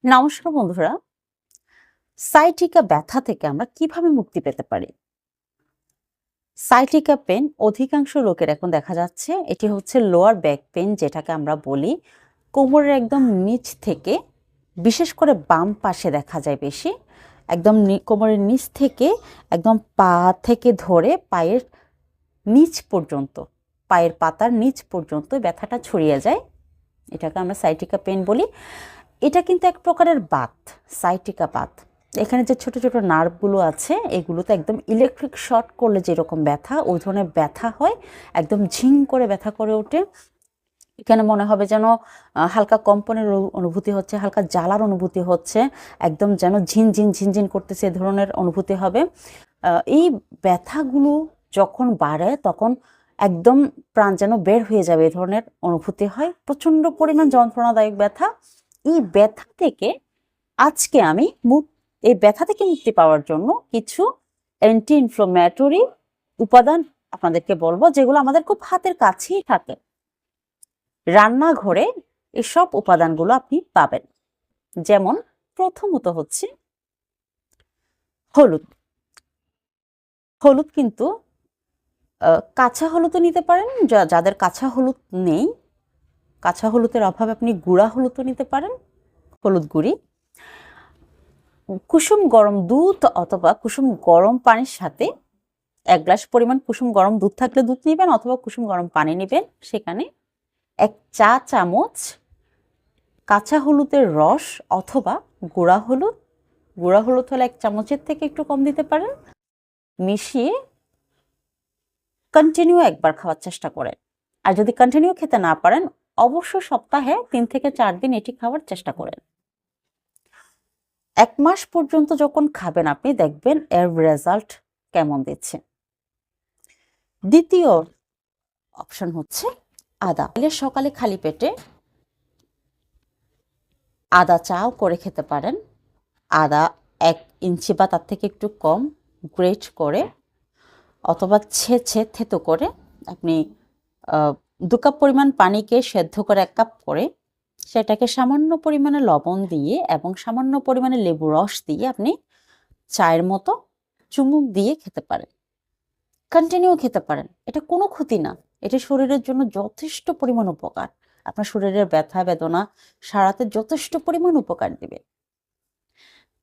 নমস্কার বন্ধুরা, সাইটিকা ব্যথা থেকে আমরা কিভাবে মুক্তি পেতে পারি? সাইটিকা পেন অধিকাংশ লোকের এখন দেখা যাচ্ছে এটি হচ্ছে লোয়ার ব্যাক পেন, যেটাকে আমরা বলি কোমরের একদম নিচ থেকে, বিশেষ করে বাম পাশে দেখা যায় বেশি। একদম কোমরের নিচ থেকে একদম পা থেকে ধরে পায়ের নিচ পর্যন্ত, পায়ের পাতার নিচ পর্যন্ত ব্যথাটা ছড়িয়ে যায়। এটাকে আমরা সাইটিকা পেন বলি। এটা কিন্তু এক প্রকারের বাত, সাইটিকা বাত। এখানে যে ছোট ছোট নার্ভগুলো আছে, এগুলোতে একদম ইলেকট্রিক শর্ট করলে যেরকম ব্যথা, ওই ধরনের ব্যথা হয়। একদম ঝিং করে ব্যথা করে ওঠে। এখানে মনে হবে যেন হালকা কম্পনের অনুভূতি হচ্ছে, হালকা জ্বালার অনুভূতি হচ্ছে, একদম যেন ঝিনঝিন ঝিনঝিন করতেছে, এ ধরনের অনুভূতি হবে। এই ব্যথাগুলো যখন বাড়ে তখন একদম প্রাণ যেন বের হয়ে যাবে, এ ধরনের অনুভূতি হয়। প্রচণ্ড পরিমাণ যন্ত্রণাদায়ক ব্যথা। এই ব্যথা থেকে আজকে আমি এই ব্যথা থেকে মুক্তি পাওয়ার জন্য কিছু অ্যান্টি ইনফ্লামেটরি উপাদান আপনাদেরকে বলবো, যেগুলো আমাদের খুব হাতের কাছেই থাকে। রান্নাঘরে এসব উপাদানগুলো আপনি পাবেন। যেমন প্রথমত হচ্ছে হলুদ। হলুদ কিন্তু কাঁচা হলুদও নিতে পারেন। যাদের কাঁচা হলুদ নেই, কাঁচা হলুদের অভাবে আপনি গুঁড়া হলুদও নিতে পারেন, হলুদ গুঁড়ি। কুসুম গরম দুধ অথবা কুসুম গরম পানির সাথে 1 গ্লাস পরিমাণ কুসুম গরম দুধ থাকলে দুধ নেবেন, অথবা কুসুম গরম পানি নেবেন। সেখানে 1 চা চামচ কাঁচা হলুদের রস অথবা গুঁড়া হলুদ, গুঁড়া হলুদ হলে 1 চামচের থেকে একটু কম দিতে পারেন, মিশিয়ে কন্টিনিউ একবার খাওয়ার চেষ্টা করেন। আর যদি কন্টিনিউ খেতে না পারেন, অবশ্যই সপ্তাহে 3 থেকে 4 দিন এটি খাওয়ার চেষ্টা করেন। 1 মাস পর্যন্ত যখন খাবেন, আপনি দেখবেন এর রেজাল্ট কেমন দিচ্ছে। দ্বিতীয় অপশন হচ্ছে আদা। সকালে খালি পেটে আদা চাও করে খেতে পারেন। আদা 1 ইঞ্চি বা তার থেকে একটু কম গ্রেট করে অথবা ছেঁচে থেতো করে আপনি 2 কাপ পরিমাণ পানিকে সেদ্ধ করে 1 কাপ করে সেটাকে সামান্য পরিমাণে লবণ দিয়ে এবং সামান্য পরিমাণে লেবু রস দিয়ে আপনি চায়ের মতো চুমুক দিয়ে খেতে পারেন। কন্টিনিউ খেতে পারেন, এটা কোনো ক্ষতি না। এটা শরীরের জন্য যথেষ্ট পরিমাণ উপকার। আপনার শরীরের ব্যথা বেদনা সারাতে যথেষ্ট পরিমাণ উপকার দিবে।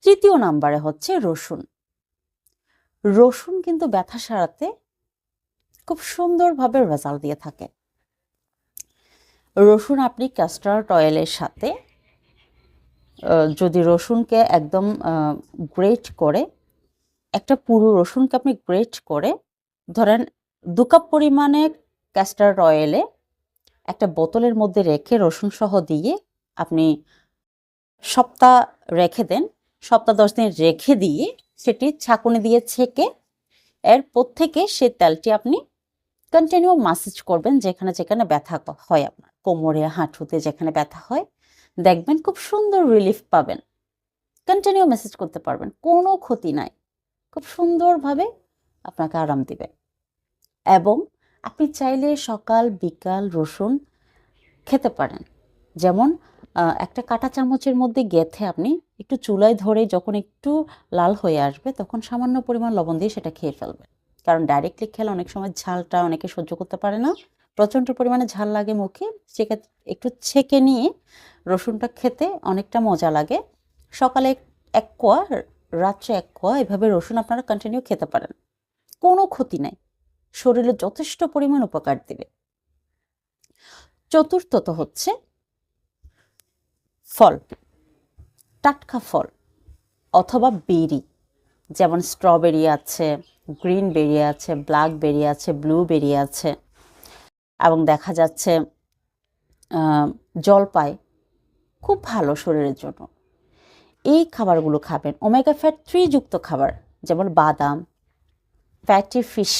তৃতীয় নাম্বারে হচ্ছে রসুন। রসুন কিন্তু ব্যথা সারাতে খুব সুন্দরভাবে রেজাল্ট দিয়ে থাকে। রসুন আপনি ক্যাস্টার অয়েলের সাথে যদি রসুনকে একদম গ্রেট করে, একটা পুরো রসুনকে আপনি গ্রেট করে ধরেন 2 কাপ পরিমাণে ক্যাস্টার অয়েলে একটা বোতলের মধ্যে রেখে রসুন সহ দিয়ে আপনি সপ্তাহ রেখে দেন। সপ্তাহ 10 দিন রেখে দিয়ে সেটি ছাঁকুনি দিয়ে ছেঁকে এরপর থেকে সে তেলটি আপনি কন্টিনিউ মাসাজ করবেন, যেখানে যেখানে ব্যথা হয়, আপনার কোমরে হাঁটুতে যেখানে ব্যথা হয়, দেখবেন খুব সুন্দর রিলিফ পাবেন। কন্টিনিউ মেসেজ করতে পারবেন, কোনো ক্ষতি নাই, খুব সুন্দরভাবে আপনাকে আরাম দিবে। এবং আপনি চাইলে সকাল বিকাল রসুন খেতে পারেন। যেমন একটা কাঁটা চামচের মধ্যে গেঁথে আপনি একটু চুলায় ধরে যখন একটু লাল হয়ে আসবে, তখন সামান্য পরিমাণ লবণ দিয়ে সেটা খেয়ে ফেলবেন। কারণ ডাইরেক্টলি খেলে অনেক সময় ঝালটা অনেকে সহ্য করতে পারে না, প্রচণ্ড পরিমাণে ঝাল লাগে মুখে। সেক্ষেত্রে একটু ছেঁকে নিয়ে রসুনটা খেতে অনেকটা মজা লাগে। সকালে 1 কোয়া, রাত্রে 1 কোয়া, এভাবে রসুন আপনারা কন্টিনিউ খেতে পারেন, কোনো ক্ষতি নাই, শরীরে যথেষ্ট পরিমাণ উপকার দেবে। চতুর্থত হচ্ছে ফল, টাটকা ফল অথবা বেরি। যেমন স্ট্রবেরি আছে, গ্রিন বেরি আছে, ব্ল্যাকবেরি আছে, ব্লুবেরি আছে, এবং দেখা যাচ্ছে জলপাই খুব ভালো শরীরের জন্য। এই খাবারগুলো খাবেন। ওমেগা ফ্যাট 3 যুক্ত খাবার, যেমন বাদাম, ফ্যাটি ফিশ,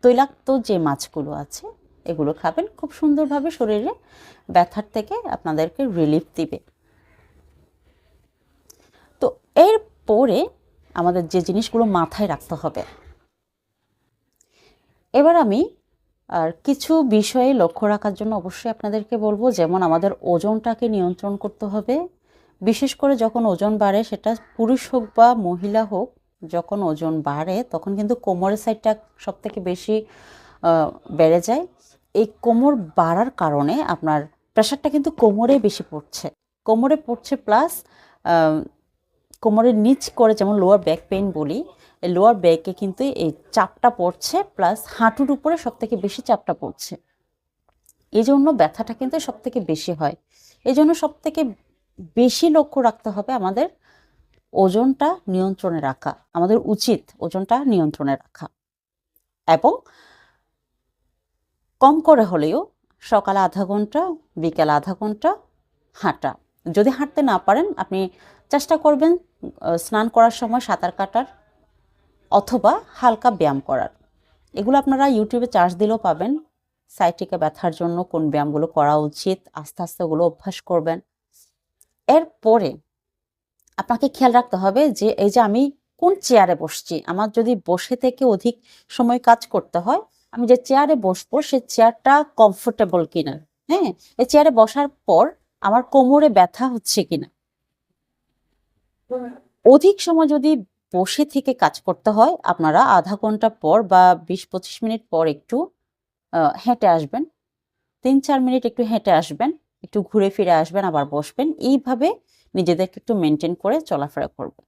তৈলাক্ত যে মাছগুলো আছে, এগুলো খাবেন। খুব সুন্দরভাবে শরীরে ব্যথার থেকে আপনাদেরকে রিলিফ দিবে। তো এরপরে আমাদের যে জিনিসগুলো মাথায় রাখতে হবে, এবার আমি আর কিছু বিষয়ে লক্ষ্য রাখার জন্য অবশ্যই আপনাদেরকে বলবো। যেমন আমাদের ওজনটাকে নিয়ন্ত্রণ করতে হবে, বিশেষ করে যখন ওজন বাড়ে, সেটা পুরুষ হোক বা মহিলা হোক, যখন ওজন বাড়ে তখন কিন্তু কোমরের সাইডটা সবথেকে বেশি বেড়ে যায়। এই কোমর বাড়ার কারণে আপনার প্রেশারটা কিন্তু কোমরে বেশি পড়ছে, কোমরে পড়ছে, প্লাস কোমরের নিচ করে, যেমন লোয়ার ব্যাক পেইন বলি, এই লোয়ার ব্যাকে কিন্তু এই চাপটা পড়ছে, প্লাস হাঁটুর উপরে সবথেকে বেশি চাপটা পড়ছে। এই জন্য ব্যথাটা কিন্তু সবথেকে বেশি হয়। এই জন্য সবথেকে বেশি লক্ষ্য রাখতে হবে আমাদের ওজনটা নিয়ন্ত্রণে রাখা, আমাদের উচিত ওজনটা নিয়ন্ত্রণে রাখা, এবং কম করে হলেও সকালে আধা ঘন্টা, বিকেল আধা ঘন্টা হাঁটা। যদি হাঁটতে না পারেন, আপনি চেষ্টা করবেন স্নান করার সময় সাঁতার কাটার অথবা হালকা ব্যায়াম করার। এগুলো আপনারা ইউটিউবে সার্চ দিলেও পাবেন, সাইটিকা ব্যথার জন্য কোন ব্যায়ামগুলো করা উচিত। আস্তে আস্তে ওগুলো অভ্যাস করবেন। এরপরে আপনাকে খেয়াল রাখতে হবে যে এই যে আমি কোন চেয়ারে বসছি, আমার যদি বসে থেকে অধিক সময় কাজ করতে হয়, আমি যে চেয়ারে বসবো সে চেয়ারটা কমফোর্টেবল কিনা। হ্যাঁ, এই চেয়ারে বসার পর আমার কোমরে ব্যথা হচ্ছে কিনা। অধিক সময় যদি বসে থেকে কাজ করতে হয়, আপনারা আধা ঘন্টা পর বা 20-25 মিনিট পর একটু হেঁটে আসবেন, 3-4 মিনিট একটু হেঁটে আসবেন, একটু ঘুরে ফিরে আসবেন, আবার বসবেন। এইভাবে নিজেদেরকে একটু মেনটেন করে চলাফেরা করবেন।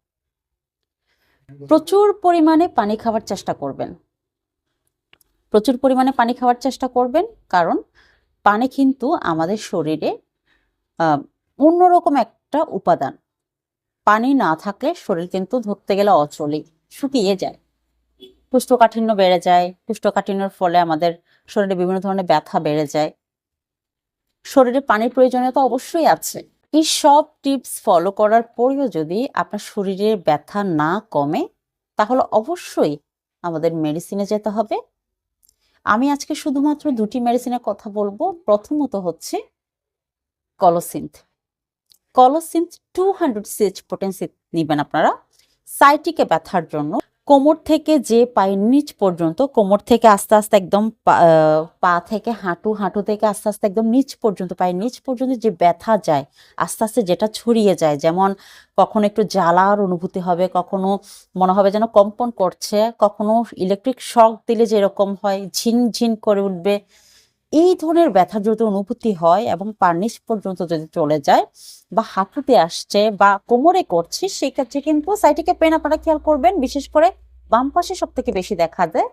প্রচুর পরিমাণে পানি খাওয়ার চেষ্টা করবেন, প্রচুর পরিমাণে পানি খাওয়ার চেষ্টা করবেন, কারণ পানি কিন্তু আমাদের শরীরে অন্যরকম একটা উপাদান। পানি না থাকলে শরীর কিন্তু ধরতে গেলে অচলই, শুকিয়ে যায়, কোষ্ঠকাঠিন্য বেড়ে যায়। কোষ্ঠকাঠিন্যর ফলে আমাদের শরীরে বিভিন্ন ধরনের ব্যথা বেড়ে যায়। শরীরে পানির প্রয়োজনীয়তা অবশ্যই আছে। এই সব টিপস ফলো করার পরেও যদি আপনার শরীরের ব্যথা না কমে, তাহলে অবশ্যই আমাদের মেডিসিনে যেতে হবে। আমি আজকে শুধুমাত্র 2টি মেডিসিনের কথা বলবো। প্রথমত হচ্ছে কলোসিন্থ। কলোসিন্থ 200 CH পোটেন্সি নেবেন আপনারা সাইটিকে ব্যথার জন্য। কোমর থেকে যে পায়ের নিচ পর্যন্ত, কোমর থেকে আস্তে আস্তে একদম পা থেকে হাঁটু, হাঁটু থেকে আস্তে আস্তে একদম নিচ পর্যন্ত, পায়ের নিচ পর্যন্ত যে ব্যথা যায়, আস্তে আস্তে যেটা ছড়িয়ে যায়, যেমন কখনো একটু জ্বালার অনুভূতি হবে, কখনো মনে হবে যেন কম্পন করছে, কখনো ইলেকট্রিক শক দিলে যেরকম হয় ঝিনঝিন করে উঠবে, এই ধরনের ব্যথা যদি অনুভূতি হয় এবং পায়ের নিচ পর্যন্ত যদি চলে যায় বা হাঁটুতে আসছে বা কোমরে করছে, সেক্ষেত্রে কিন্তু সাইটিকা পেন আপনারা খেয়াল করবেন, বিশেষ করে বাম পাশে সব থেকে বেশি দেখা যায়।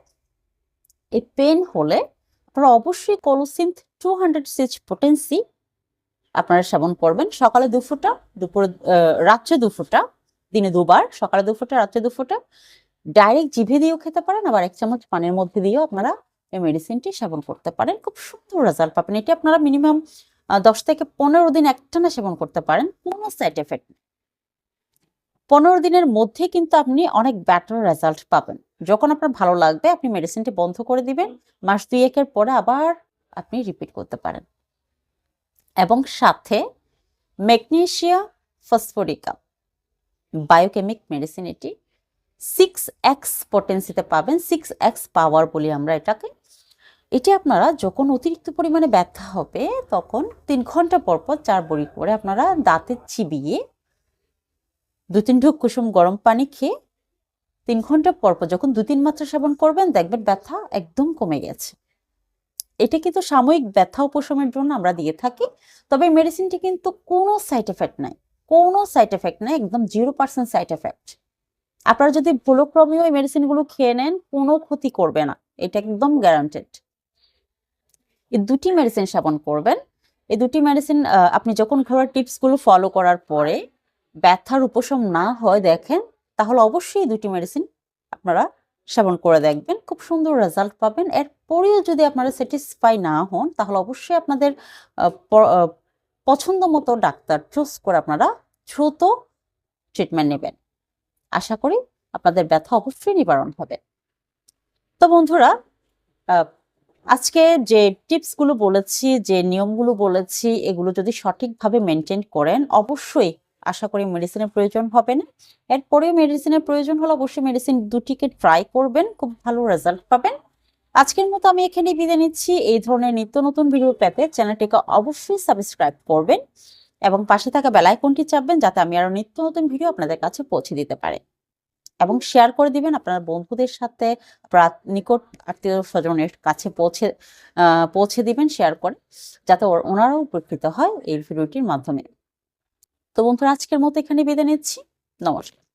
এই পেন হলে আপনারা অবশ্যই কলোসিন্থ 200 CH পোটেন্সি আপনারা সেবন করবেন। সকালে 2 ফোঁটা, দুপুরে রাত্রে 2 ফোঁটা, দিনে 2বার, সকালে 2 ফোঁটা, রাত্রে 2 ফোঁটা। ডাইরেক্ট জিভে দিয়েও খেতে পারেন, আবার 1 চামচ পানির মধ্যে দিয়েও আপনারা এই মেডিসিনটি সেবন করতে পারেন। খুব সুন্দর রেজাল্ট পাবেন। এটি আপনারা মিনিমাম 10 থেকে 15 দিন একটানা সেবন করতে পারেন, কোনো সাইড এফেক্ট নেই। 15 দিনের মধ্যে কিন্তু আপনি অনেক বেটার রেজাল্ট পাবেন। যখন আপনার ভালো লাগবে আপনি মেডিসিনটি বন্ধ করে দিবেন, মাস 2-1 পরে আবার আপনি রিপিট করতে পারেন। এবং সাথে ম্যাগনেসিয়া ফসফরিকা বায়োকেমিক মেডিসিন, এটি 6x পোটেন্সিতে পাবেন, 6x পাওয়ার বলি আমরা এটাকে। এটি আপনারা যখন অতিরিক্ত পরিমাণে ব্যথা হবে তখন 3 ঘন্টা পর পর 4 বড়ি করে আপনারা দাঁতে চিবিয়ে 2-3 ঢোক কুসুম গরম পানি খেয়ে 3 ঘন্টা পর পর যখন 2-3 মাত্রা সেবন করবেন, দেখবেন ব্যথা একদম কমে গেছে। এটা কিন্তু সাময়িক ব্যথা উপশমের জন্য আমরা দিয়ে থাকি, তবে মেডিসিনটি কিন্তু কোনো সাইড এফেক্ট নাই, কোনো সাইড এফেক্ট নাই, একদম 0% সাইড এফেক্ট। আপনারা যদি ভুলক্রমেও এই মেডিসিনগুলো খেয়ে নেন, কোনো ক্ষতি করবে না, এটা একদম গ্যারান্টেড। এই 2টি মেডিসিন সেবন করবেন। এই 2টি মেডিসিন আপনি যখন ঘরোয়া টিপসগুলো ফলো করার পরে ব্যথার উপশম না হয় দেখেন, তাহলে অবশ্যই এই 2টি মেডিসিন আপনারা সেবন করে দেখবেন, খুব সুন্দর রেজাল্ট পাবেন। এরপরেও যদি আপনারা স্যাটিসফাই না হন, তাহলে অবশ্যই আপনাদের পছন্দ মতো ডাক্তার চুজ করে আপনারা দ্রুত ট্রিটমেন্ট নেবেন। আশা করি আপনাদের ব্যথা অবশ্যই নিবারণ হবে। তো বন্ধুরা, আজকে যে টিপসগুলো বলেছি, যে নিয়মগুলো বলেছি, এগুলো যদি সঠিকভাবে মেনটেন করেন, অবশ্যই আশা করি মেডিসিনের প্রয়োজন হবে না। এরপরেও মেডিসিনের প্রয়োজন হলে অবশ্যই মেডিসিন 2টিকে ট্রাই করবেন, খুব ভালো রেজাল্ট পাবেন। আজকের মতো আমি এখানেই বিদায় নিচ্ছি। এই ধরনের নিত্য নতুন ভিডিও পেতে চ্যানেলটিকে অবশ্যই সাবস্ক্রাইব করবেন এবং পাশে থাকা বেল আইকনটি চাপবেন যাতে আমি আরো নিত্য নতুন ভিডিও আপনাদের কাছে পৌঁছে দিতে পারে। এবং শেয়ার করে দিবেন আপনার বন্ধুদের সাথে, আপনার নিকট আত্মীয়-স্বজনের কাছে পৌঁছে দিবেন শেয়ার করে, যাতে ওনারাও উপকৃত হয় এই ভিডিওটির মাধ্যমে। তো বন্ধুরা, আজকের মতো এখানে বিদায় নিচ্ছি। নমস্কার।